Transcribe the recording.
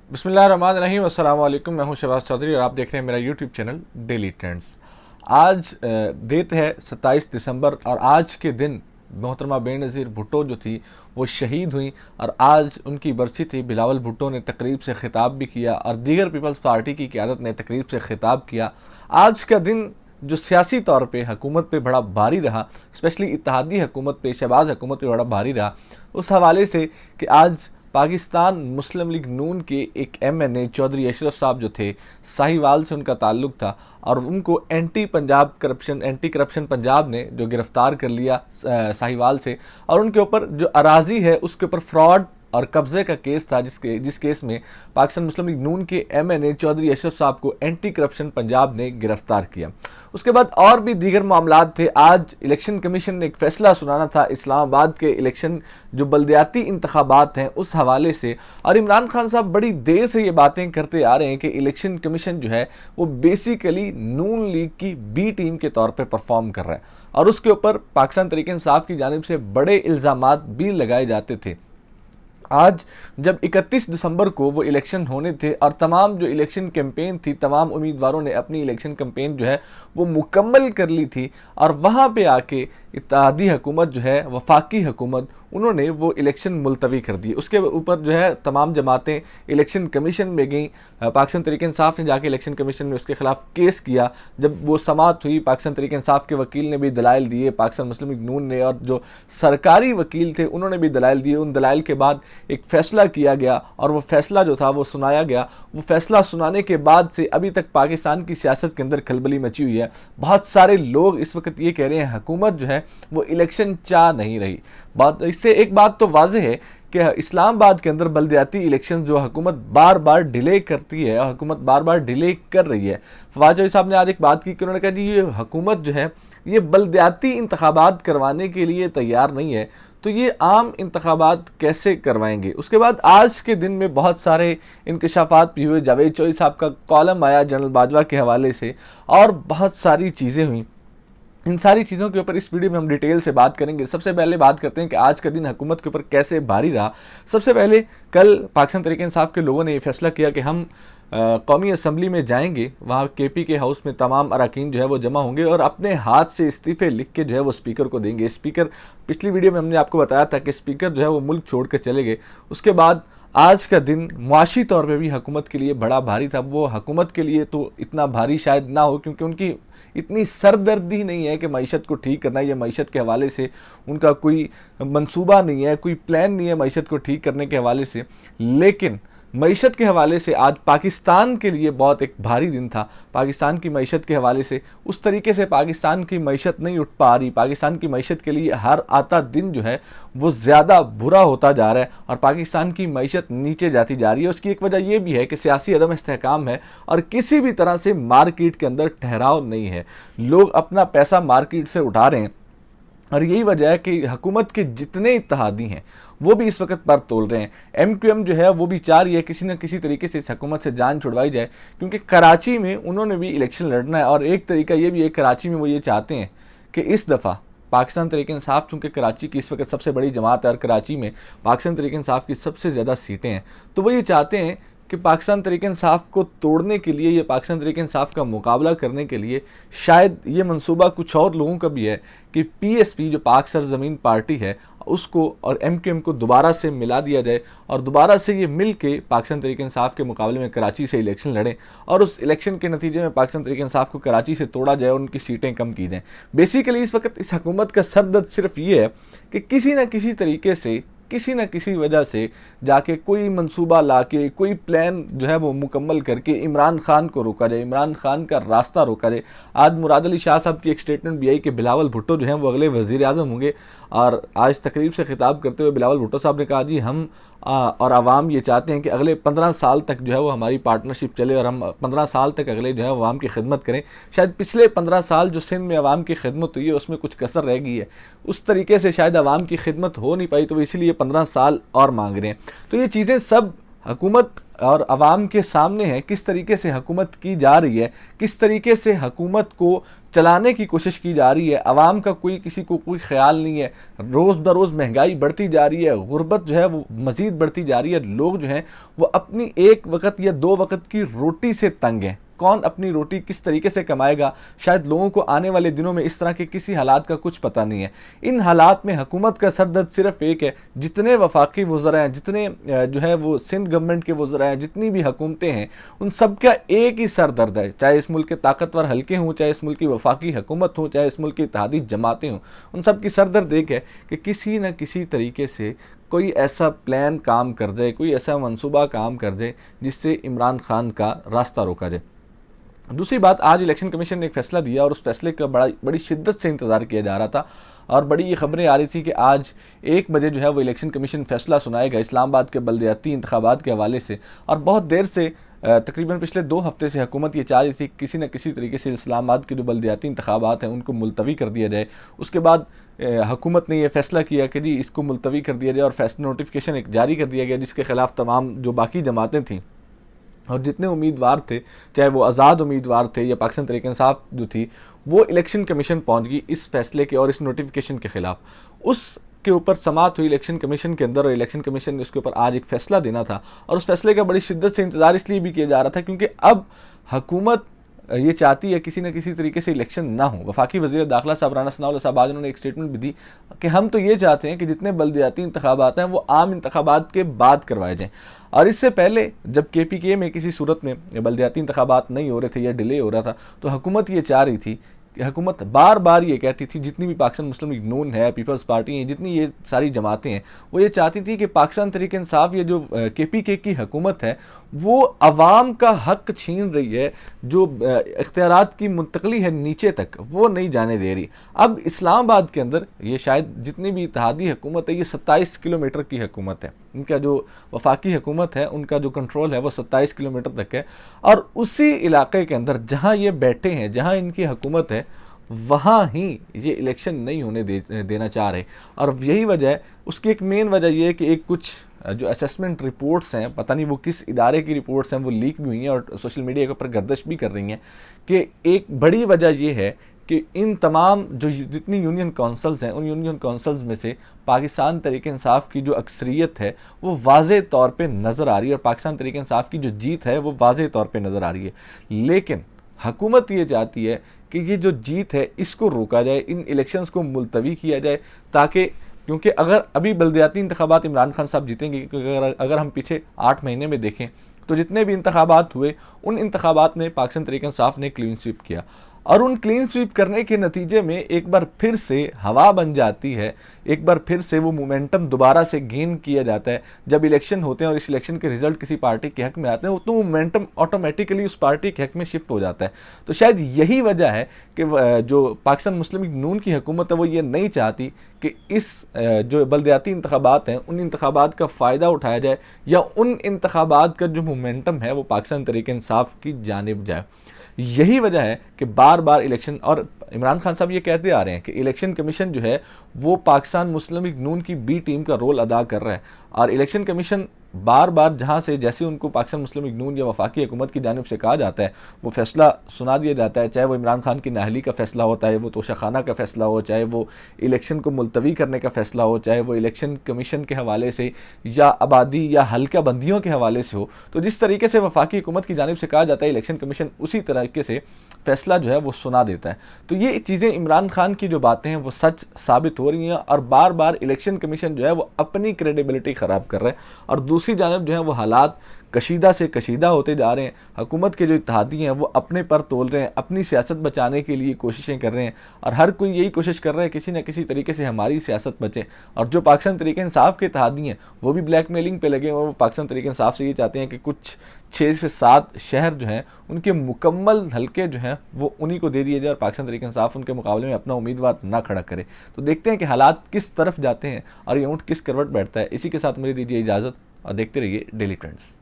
बिस्मिल्लाहिर्रहमानिर्रहीम, अस्सलाम वालेकुम। मैं हूं शहबाज चौधरी और आप देख रहे हैं मेरा यूट्यूब चैनल डेली ट्रेंड्स। आज डेट है 27 दिसंबर और आज के दिन मोहतरमा बेनज़ीर भुट्टो जो थी वो शहीद हुई और आज उनकी बरसी थी। बिलावल भुट्टो ने तकरीब से खिताब भी किया और दीगर पीपल्स पार्टी की क़यादत ने तकरीब से खिताब किया। आज का दिन जो सियासी तौर पे हुकूमत पे बड़ा भारी रहा, स्पेशली इत्तेहादी हुकूमत पे, शहबाज हुकूमत पे बड़ा भारी रहा, उस हवाले से कि आज पाकिस्तान मुस्लिम लीग नून के एक MNA चौधरी अशरफ साहब जो थे, साहिवाल से उनका ताल्लुक़ था और उनको एंटी करप्शन पंजाब ने जो गिरफ़्तार कर लिया साहिवाल से, और उनके ऊपर जो अराज़ी है उसके ऊपर फ्रॉड और कब्ज़े का केस था, जिस केस में पाकिस्तान मुस्लिम लीग नून के MNA चौधरी अशरफ साहब को एंटी करप्शन पंजाब ने गिरफ्तार किया। उसके बाद और भी दीगर मामलात थे। आज इलेक्शन कमीशन ने एक फ़ैसला सुनाना था इस्लामाबाद के इलेक्शन जो बल्दियाती इंतखाबात हैं उस हवाले से, और इमरान खान साहब बड़ी देर से ये बातें करते आ रहे हैं कि इलेक्शन कमीशन जो है वो बेसिकली नून लीग की बी टीम के तौर पर परफॉर्म कर रहा है, और उसके ऊपर पाकिस्तान तहरीक इंसाफ की जानिब से बड़े इल्ज़ामात भी लगाए जाते थे। आज जब 31 दिसंबर को वो इलेक्शन होने थे और तमाम जो इलेक्शन कैंपेन थी, तमाम उम्मीदवारों ने अपनी इलेक्शन कैंपेन जो है वो मुकम्मल कर ली थी, और वहाँ पे आके इत्तेहादी हुकूमत जो है, वफाकी हुकूमत, उन्होंने वो इलेक्शन मुलतवी कर दी। उसके ऊपर जो है तमाम जमातें इलेक्शन कमीशन में गई। पाकिस्तान तहरीक इंसाफ ने जाके इलेक्शन कमीशन में उसके खिलाफ केस किया। जब वो समाअत हुई, पाकिस्तान तहरीक इंसाफ के वकील ने भी दलाइल दिए, पाकिस्तान मुस्लिम लीग नून ने, और जो सरकारी वकील थे उन्होंने भी दलाइल दिए। उन दलाइल के बाद एक फ़ैसला किया गया और वो फ़ैसला जो था वो सुनाया गया। वो फ़ैसला सुनाने के बाद से अभी तक पाकिस्तान की सियासत के अंदर खलबली मची हुई है। बहुत सारे लोग इस वक्त ये कह रहे हैं हुकूमत जो है वो इलेक्शन चाह नहीं रही। इससे एक बात तो वाज़ेह है कि इस्लामाबाद के अंदर बल्दियाती इलेक्शन जो हुकूमत बार बार डिले करती है, हुकूमत बार बार डिले कर रही है। फवाद चौधरी साहब ने आज एक बात की कि उन्होंने कहा जी ये हुकूमत जो है ये बल्दियाती इंतखाबात करवाने के लिए तैयार नहीं है, तो ये आम इंतखाबात कैसे करवाएंगे। उसके बाद आज के दिन में बहुत सारे इंकशाफात भी हुए। जावेद चौधरी साहब का कॉलम आया जनरल बाजवा के हवाले से, और बहुत सारी चीज़ें हुई। इन सारी चीज़ों के ऊपर इस वीडियो में हम डिटेल से बात करेंगे। सबसे पहले बात करते हैं कि आज का दिन हुकूमत के ऊपर कैसे भारी रहा। सबसे पहले कल पाकिस्तान तहरीक इंसाफ के लोगों ने ये फैसला किया कि हम कौमी असम्बली में जाएंगे, वहाँ KP के हाउस में तमाम अरकान जो है वो जमा होंगे और अपने हाथ से इस्तीफ़े लिख के जो है वो स्पीकर को देंगे। स्पीकर, पिछली वीडियो में हमने आपको बताया था कि स्पीकर जो है वो मुल्क छोड़ कर चले गए। उसके बाद आज का दिन मुआशी तौर पे भी हुकूमत के लिए बड़ा भारी था। वो हुकूमत के लिए तो इतना भारी शायद ना हो, क्योंकि उनकी इतनी सरदर्दी नहीं है कि मईशत को ठीक करना है, या मईशत के हवाले से उनका कोई मंसूबा नहीं है, कोई प्लान नहीं है मईशत को ठीक करने के हवाले से। लेकिन मईशत के हवाले से आज पाकिस्तान के लिए बहुत एक भारी दिन था। पाकिस्तान की मईशत के हवाले से उस तरीके से पाकिस्तान की मईशत नहीं उठ पा रही। पाकिस्तान की मईशत के लिए हर आता दिन जो है वो ज़्यादा बुरा होता जा रहा है और पाकिस्तान की मईशत नीचे जाती जा रही है। उसकी एक वजह यह भी है कि सियासी अदम इस्तेहकाम है और किसी भी तरह से मार्केट के अंदर ठहराव नहीं है। लोग अपना पैसा मार्केट से उठा रहे हैं, और यही वजह है कि हुकूमत के जितने इत्तेहादी हैं वो भी इस वक्त पर तोल रहे हैं। MQM जो है वो भी चाह रही है किसी न किसी तरीके से इस हुकूमत से जान छुड़वाई जाए, क्योंकि कराची में उन्होंने भी इलेक्शन लड़ना है। और एक तरीका ये भी है, कराची में वो ये चाहते हैं कि इस दफ़ा पाकिस्तान तहरीक इंसाफ, चूँकि कराची की इस वक्त सबसे बड़ी जमात है और कराची में पाकिस्तान तहरीक इंसाफ की सबसे ज़्यादा सीटें हैं, तो वो ये चाहते हैं कि पाकिस्तान तहरीक इंसाफ को तोड़ने के लिए या पाकिस्तान तहरीक इंसाफ का मुकाबला करने के लिए शायद ये मंसूबा कुछ और लोगों का भी है कि PSP जो पाक सरजमीन पार्टी है उसको और MQM को दोबारा से मिला दिया जाए और दोबारा से ये मिल के पाकिस्तान तहरीक इंसाफ के मुकाबले में कराची से इलेक्शन लड़ें, और उस इलेक्शन के नतीजे में पाकिस्तान तहरीक इंसाफ को कराची से तोड़ा जाए और उनकी सीटें कम की जाएँ। बेसिकली इस वक्त इस हुकूमत का सरदर्द सिर्फ ये है कि किसी न किसी तरीके से, किसी न किसी वजह से जाके कोई मंसूबा लाके, कोई प्लान जो है वो मुकम्मल करके इमरान खान को रोका जाए, इमरान खान का रास्ता रोका जाए। आज मुराद अली शाह साहब की एक स्टेटमेंट भी आई कि बिलावल भुट्टो जो हैं वो अगले वज़ीर आज़म होंगे, और आज तकरीब से खिताब करते हुए बिलावल भुट्टो साहब ने कहा जी हम और आवाम ये चाहते हैं कि अगले 15 साल तक जो है वो हमारी पार्टनरशिप चले और हम 15 साल तक अगले जो है आवाम की खिदमत करें। शायद पिछले 15 साल जो सिंध में आवाम की खिदमत हुई है उसमें कुछ कसर रह गई है, उस तरीके से शायद आवाम की खिदमत हो नहीं पाई, तो इसीलिए 15 साल और मांग रहे हैं। तो ये चीज़ें सब हुकूमत और आवाम के सामने है, किस तरीके से हुकूमत की जा रही है, किस तरीके से हुकूमत को चलाने की कोशिश की जा रही है। आवाम का किसी को कोई ख्याल नहीं है। रोज़ बरोज़ महंगाई बढ़ती जा रही है, गुर्बत जो है वो मज़ीद बढ़ती जा रही है। लोग जो हैं वो अपनी एक वक्त या दो वक्त की रोटी से तंग हैं। कौन अपनी रोटी किस तरीके से कमाएगा, शायद लोगों को आने वाले दिनों में इस तरह के किसी हालात का कुछ पता नहीं है। इन हालात में हुकूमत का सरदर्द सिर्फ एक है, जितने वफाकी वज़रा हैं, जितने जो है वो सिंध गवर्नमेंट के वज़रा हैं, जितनी भी हुकूमतें हैं, उन सब का एक ही सर दर्द है। चाहे इस मुल्क के ताकतवर हल्के हों, चाहे इस मुल्क की वफाकी हुकूमत हो, चाहे इस मुल्क की इत्तेहादी जमातें हों, उन सब की सर दर्द एक है कि किसी न किसी तरीके से कोई ऐसा प्लान काम कर जाए, कोई ऐसा मंसूबा काम कर जाए जिससे इमरान खान का रास्ता रोका जाए। दूसरी बात, आज इलेक्शन कमीशन ने एक फ़ैसला दिया और उस फैसले का बड़ी शिद्दत से इंतज़ार किया जा रहा था और बड़ी ये खबरें आ रही थी कि आज 1 बजे जो है वो इलेक्शन कमीशन फ़ैसला सुनाएगा इस्लामाबाद के बल्दियाती इंतखाबात के हवाले से। और बहुत देर से तकरीबन पिछले 2 हफ्ते से हुकूमत ये चाह रही थी किसी न किसी तरीके से इस्लामाबाद के जो बल्दियाती इंतखाबात हैं उनको मुलतवी कर दिया जाए। उसके बाद हुकूमत ने यह फ़ैसला किया कि जी इसको मुलतवी कर दिया जाए और फैसला नोटिफिकेशन एक जारी कर दिया गया, जिसके ख़िलाफ़ तमाम जो बाकी जमातें थीं और जितने उम्मीदवार थे, चाहे वो आज़ाद उम्मीदवार थे या पाकिस्तान तहरीक इंसाफ जो थी, वो इलेक्शन कमीशन पहुंच गई इस फैसले के और इस नोटिफिकेशन के ख़िलाफ़। उसके ऊपर समाअत हुई इलेक्शन कमीशन के अंदर और इलेक्शन कमीशन ने उसके ऊपर आज एक फ़ैसला देना था और उस फैसले का बड़ी शिद्दत से इंतज़ार इसलिए भी किया जा रहा था क्योंकि अब हुकूमत ये चाहती है किसी न किसी तरीके से इलेक्शन ना हो। वफाकी वज़ीर दाखिला साहब राना सनाउल्लाह साहब आज उन्होंने एक स्टेटमेंट भी दी कि हम तो ये चाहते हैं कि जितने बल्दियाती इंतखाबात हैं वो आम इंतखाबात के बाद करवाए जाएँ। और इससे पहले जब KPK में किसी सूरत में बल्दियाती इंतखाबात नहीं हो रहे थे या डिले हो रहा था तो हुकूमत ये चाह रही थी कि हुकूमत बार बार ये कहती थी, जितनी भी पाकिस्तान मुस्लिम लीग नून है, पीपल्स पार्टी है, जितनी ये सारी जमातें हैं, वो ये चाहती थी कि पाकिस्तान तहरीक इंसाफ ये जो KPK की हुकूमत है वो अवाम का हक छीन रही है, जो इख्तियारात की मुंतकली है नीचे तक वो नहीं जाने दे रही। अब इस्लामाबाद के अंदर ये शायद जितनी भी इत्तेहादी हुकूमत है ये 27 किलोमीटर की हुकूमत है। इनका जो वफाकी हुकूमत है उनका जो कंट्रोल है वो 27 किलोमीटर तक है और उसी इलाके के अंदर जहाँ ये बैठे हैं, जहाँ इनकी हुकूमत है, वहाँ ही ये इलेक्शन नहीं होने देना चाह रहे। और यही वजह है, उसकी एक मेन वजह यह है कि एक कुछ जो असेसमेंट रिपोर्ट्स हैं, पता नहीं वो किस इदारे की रिपोर्ट्स हैं, वो लीक भी हुई हैं और सोशल मीडिया के ऊपर गर्दिश भी कर रही हैं कि एक बड़ी वजह यह है कि इन तमाम जो जितनी यूनियन काउंसिल्स हैं उन यूनियन काउंसिल्स में से पाकिस्तान तहरीक इंसाफ की जो अक्सरियत है वो वाज़े तौर पे नज़र आ रही है और पाकिस्तान तहरीक इंसाफ की जो जीत है वो वाज़े तौर पे नज़र आ रही है। लेकिन हुकूमत ये चाहती है कि ये जो जीत है इसको रोका जाए, इन इलेक्शंस को मुलतवी किया जाए, ताकि क्योंकि अगर अभी बल्दियाती इंतखाबात इमरान खान साहब जीतेंगे, अगर हम पीछे 8 महीने में देखें तो जितने भी इंतखाबात हुए उन इंतखाबात में पाकिस्तान तहरीक इंसाफ ने क्लीन स्वीप किया और उन क्लीन स्वीप करने के नतीजे में एक बार फिर से हवा बन जाती है, एक बार फिर से वो मोमेंटम दोबारा से गेन किया जाता है। जब इलेक्शन होते हैं और इस इलेक्शन के रिजल्ट किसी पार्टी के हक में आते हैं तो मोमेंटम ऑटोमेटिकली उस पार्टी के हक में शिफ्ट हो जाता है। तो शायद यही वजह है कि जो पाकिस्तान मुस्लिम लीग नून की हुकूमत है वो ये नहीं चाहती कि इस जो बल्दियाती इंतखाबात हैं उन इंतखाबात का फ़ायदा उठाया जाए या उन इंतखाबात का जो मोमेंटम है वो पाकिस्तान तहरीक इंसाफ की जानिब जाए। यही वजह है कि बार बार इलेक्शन, और इमरान खान साहब ये कहते आ रहे हैं कि इलेक्शन कमीशन जो है वो पाकिस्तान मुस्लिम लीग नून की बी टीम का रोल अदा कर रहा है और इलेक्शन कमीशन बार बार जहाँ से जैसे उनको पाकिस्तान मुस्लिम लीग नून या वफाकी हुकूमत की जानिब से कहा जाता है वो फ़ैसला सुना दिया जाता है, चाहे वो इमरान खान की नाहली का फ़ैसला होता है, वो तोशाखाना का फ़ैसला हो, चाहे वो इलेक्शन को मुलतवी करने का फ़ैसला हो, चाहे वो इलेक्शन कमीशन के हवाले से या आबादी या हल्का बंदियों के हवाले से हो। तो जिस तरीके से वफाकी हुकूमत की जानिब से कहा जाता है इलेक्शन कमीशन उसी तरीके से फ़ैसला जो है वो सुना देता है। तो ये चीज़ें इमरान खान की जो बातें हैं वो सच साबित हो रही हैं और बार बार इलेक्शन कमीशन जो है वो अपनी क्रेडिबिलिटी ख़राब कर रहा है और दूसरी जानब जो है वो हालात कशीदा से कशीदा होते जा रहे हैं। हुकूमत के जो इत्तेहादी हैं वो अपने पर तोल रहे हैं, अपनी सियासत बचाने के लिए कोशिशें कर रहे हैं और हर कोई यही कोशिश कर रहा है किसी न किसी तरीके से हमारी सियासत बचे। और जो पाकिस्तान तहरीक इंसाफ के इत्तेहादी हैं वो भी ब्लैकमेलिंग पे लगे हैं। वो पाकिस्तान तहरीक इंसाफ से ये चाहते हैं कि कुछ 6 से 7 शहर जो हैं उनके मुकम्मल हल्के जो हैं वो उन्हीं को दे दिए जाए और पाकिस्तान तहरीक इंसाफ उनके मुकाबले में अपना उम्मीदवार ना खड़ा करे। तो देखते हैं कि हालात किस तरफ जाते हैं और ये ऊँट किस करवट बैठता है। इसी के साथ मुझे दीजिए इजाज़त और देखते रहिए डेली ट्रेंड्स।